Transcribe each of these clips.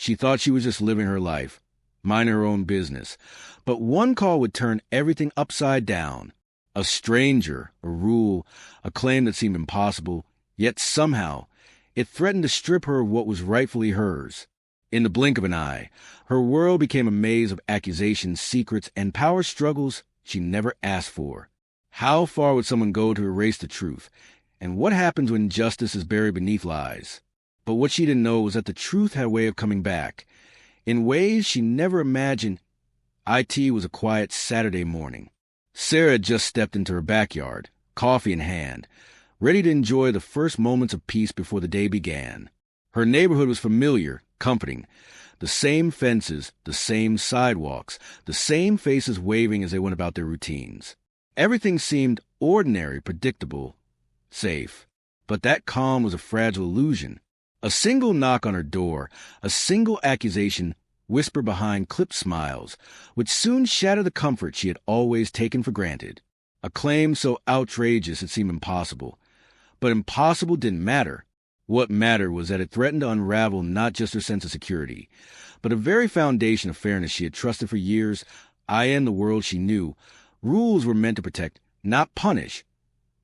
She thought she was just living her life, minding her own business. But one call would turn everything upside down. A stranger, a rule, a claim that seemed impossible, yet somehow it threatened to strip her of what was rightfully hers. In the blink of an eye, her world became a maze of accusations, secrets, and power struggles she never asked for. How far would someone go to erase the truth? And what happens when justice is buried beneath lies? But what she didn't know was that the truth had a way of coming back, in ways she never imagined. It was a quiet Saturday morning. Sarah had just stepped into her backyard, coffee in hand, ready to enjoy the first moments of peace before the day began. Her neighborhood was familiar, comforting. The same fences, the same sidewalks, the same faces waving as they went about their routines. Everything seemed ordinary, predictable, safe. But that calm was a fragile illusion. A single knock on her door, a single accusation whispered behind clipped smiles, would soon shatter the comfort she had always taken for granted. A claim so outrageous it seemed impossible. But impossible didn't matter. What mattered was that it threatened to unravel not just her sense of security, but a very foundation of fairness she had trusted for years. In the world she knew, rules were meant to protect, not punish.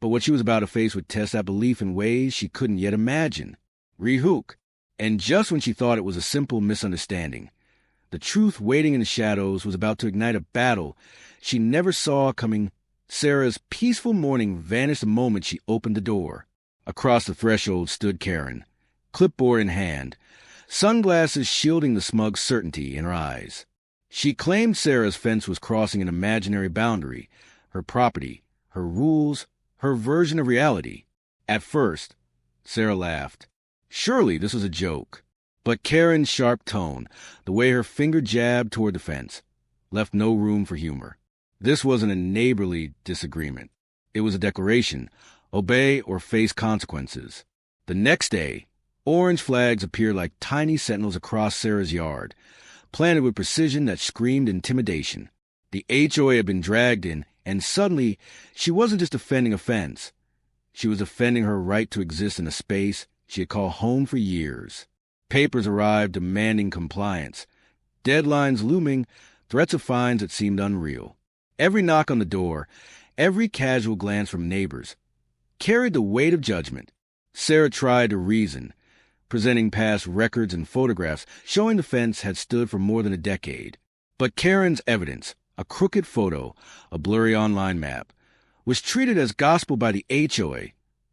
But what she was about to face would test that belief in ways she couldn't yet imagine. Rehook. And just when she thought it was a simple misunderstanding, the truth waiting in the shadows was about to ignite a battle she never saw coming. Sarah's peaceful morning vanished the moment she opened the door. Across the threshold stood Karen, clipboard in hand, sunglasses shielding the smug certainty in her eyes. She claimed Sarah's fence was crossing an imaginary boundary, her property, her rules, her version of reality. At first, Sarah laughed. Surely this was a joke. But Karen's sharp tone, the way her finger jabbed toward the fence, left no room for humor. This wasn't a neighborly disagreement. It was a declaration: obey or face consequences. The next day, orange flags appeared like tiny sentinels across Sarah's yard, planted with precision that screamed intimidation. The HOA had been dragged in, and suddenly she wasn't just defending a fence. She was defending her right to exist in a space she had called home for years. Papers arrived demanding compliance, deadlines looming, threats of fines that seemed unreal. Every knock on the door, every casual glance from neighbors, carried the weight of judgment. Sarah tried to reason, presenting past records and photographs showing the fence had stood for more than a decade. But Karen's evidence, a crooked photo, a blurry online map, was treated as gospel by the HOA,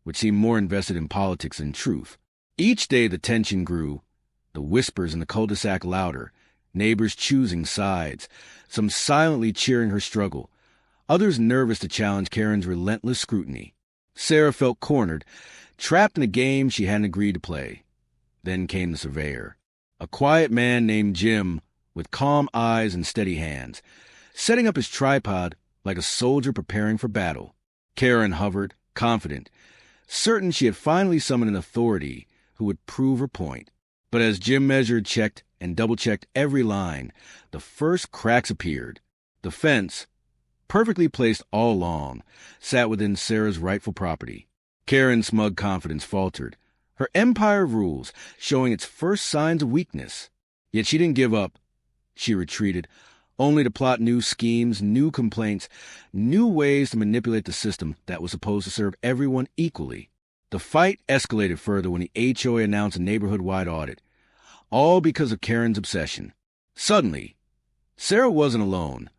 which seemed more invested in politics than truth. Each day the tension grew, the whispers in the cul-de-sac louder, neighbors choosing sides, some silently cheering her struggle, others nervous to challenge Karen's relentless scrutiny. Sarah felt cornered, trapped in a game she hadn't agreed to play. Then came the surveyor, a quiet man named Jim with calm eyes and steady hands, setting up his tripod like a soldier preparing for battle. Karen hovered, confident, certain she had finally summoned an authority who would prove her point. But as Jim measured, checked, and double-checked every line, the first cracks appeared. The fence, perfectly placed all along, sat within Sarah's rightful property. Karen's smug confidence faltered, her empire of rules showing its first signs of weakness. Yet she didn't give up. She retreated, only to plot new schemes, new complaints, new ways to manipulate the system that was supposed to serve everyone equally. The fight escalated further when the HOA announced a neighborhood-wide audit, all because of Karen's obsession. Suddenly, Sarah wasn't alone.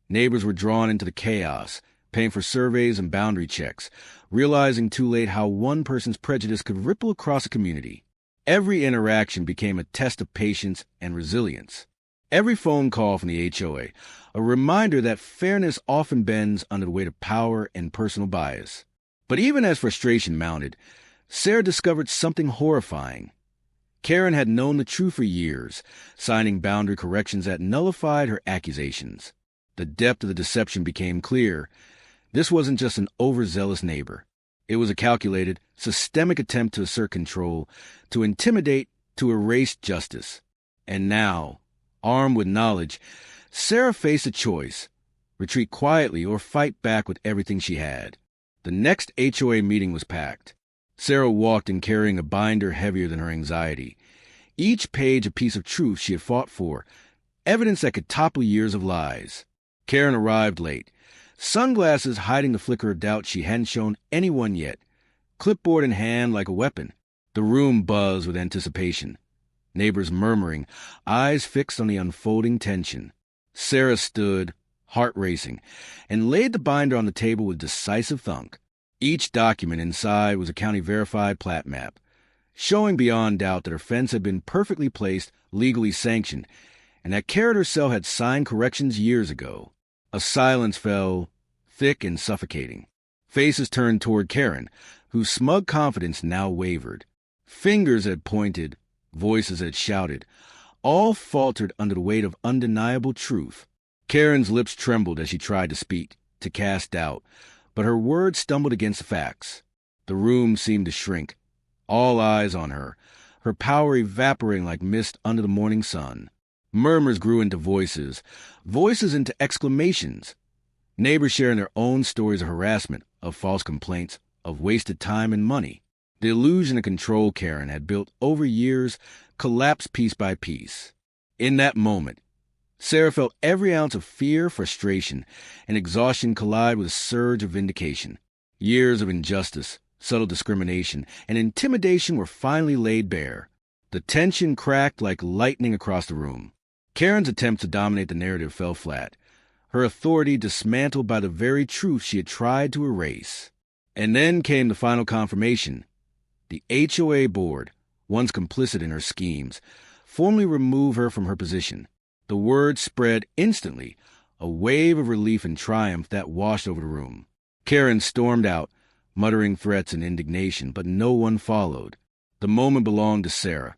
Neighbors were drawn into the chaos, paying for surveys and boundary checks, realizing too late how one person's prejudice could ripple across a community. Every interaction became a test of patience and resilience. Every phone call from the HOA, a reminder that fairness often bends under the weight of power and personal bias. But even as frustration mounted, Sarah discovered something horrifying. Karen had known the truth for years, signing boundary corrections that nullified her accusations. The depth of the deception became clear. This wasn't just an overzealous neighbor. It was a calculated, systemic attempt to assert control, to intimidate, to erase justice. And now, armed with knowledge, Sarah faced a choice: retreat quietly or fight back with everything she had. The next HOA meeting was packed. Sarah walked in carrying a binder heavier than her anxiety. Each page a piece of truth she had fought for, evidence that could topple years of lies. Karen arrived late, sunglasses hiding the flicker of doubt she hadn't shown anyone yet, clipboard in hand like a weapon. The room buzzed with anticipation. Neighbors murmuring, eyes fixed on the unfolding tension. Sarah stood, heart racing, and laid the binder on the table with decisive thunk. Each document inside was a county-verified plat map, showing beyond doubt that her fence had been perfectly placed, legally sanctioned, and that Karen herself had signed corrections years ago. A silence fell, thick and suffocating. Faces turned toward Karen, whose smug confidence now wavered. Fingers had pointed, voices had shouted. All faltered under the weight of undeniable truth. Karen's lips trembled as she tried to speak, to cast doubt, but her words stumbled against the facts. The room seemed to shrink, all eyes on her, her power evaporating like mist under the morning sun. Murmurs grew into voices, voices into exclamations. Neighbors sharing their own stories of harassment, of false complaints, of wasted time and money. The illusion of control Karen had built over years collapsed piece by piece. In that moment, Sarah felt every ounce of fear, frustration, and exhaustion collide with a surge of vindication. Years of injustice, subtle discrimination, and intimidation were finally laid bare. The tension cracked like lightning across the room. Karen's attempts to dominate the narrative fell flat, her authority dismantled by the very truth she had tried to erase. And then came the final confirmation. The HOA board, once complicit in her schemes, formally removed her from her position. The word spread instantly, a wave of relief and triumph that washed over the room. Karen stormed out, muttering threats and indignation, but no one followed. The moment belonged to Sarah,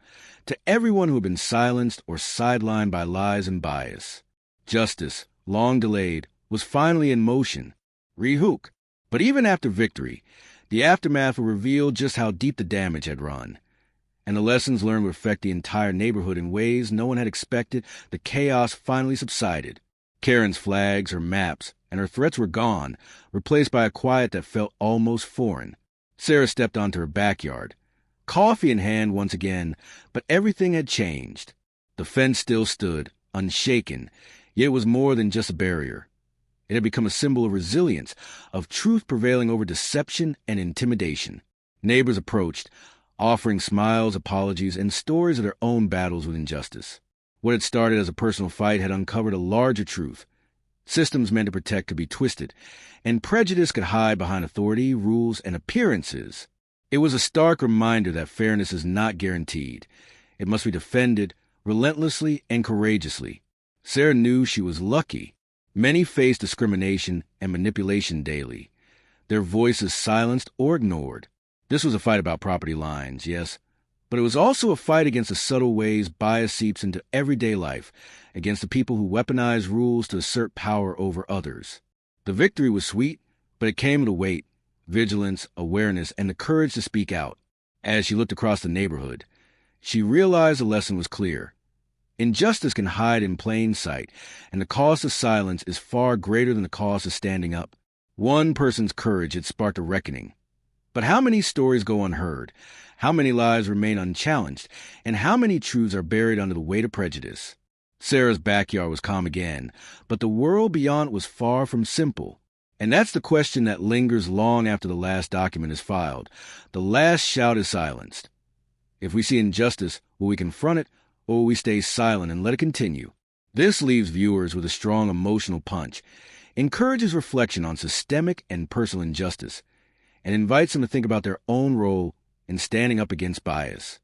to everyone who had been silenced or sidelined by lies and bias. Justice, long delayed, was finally in motion. Rehook. But even after victory, the aftermath would reveal just how deep the damage had run. And the lessons learned would affect the entire neighborhood in ways no one had expected. The chaos finally subsided. Karen's flags, her maps, and her threats were gone, replaced by a quiet that felt almost foreign. Sarah stepped onto her backyard, coffee in hand once again, but everything had changed. The fence still stood, unshaken, yet it was more than just a barrier. It had become a symbol of resilience, of truth prevailing over deception and intimidation. Neighbors approached, offering smiles, apologies, and stories of their own battles with injustice. What had started as a personal fight had uncovered a larger truth. Systems meant to protect could be twisted, and prejudice could hide behind authority, rules, and appearances. It was a stark reminder that fairness is not guaranteed. It must be defended relentlessly and courageously. Sarah knew she was lucky. Many face discrimination and manipulation daily, their voices silenced or ignored. This was a fight about property lines, yes, but it was also a fight against the subtle ways bias seeps into everyday life, against the people who weaponize rules to assert power over others. The victory was sweet, but it came with a weight, vigilance, awareness, and the courage to speak out. As she looked across the neighborhood, she realized the lesson was clear. Injustice can hide in plain sight, and the cost of silence is far greater than the cost of standing up. One person's courage had sparked a reckoning. But how many stories go unheard? How many lives remain unchallenged? And how many truths are buried under the weight of prejudice? Sarah's backyard was calm again, but the world beyond was far from simple. And that's the question that lingers long after the last document is filed. The last shout is silenced. If we see injustice, will we confront it, or will we stay silent and let it continue? This leaves viewers with a strong emotional punch, encourages reflection on systemic and personal injustice, and invites them to think about their own role in standing up against bias.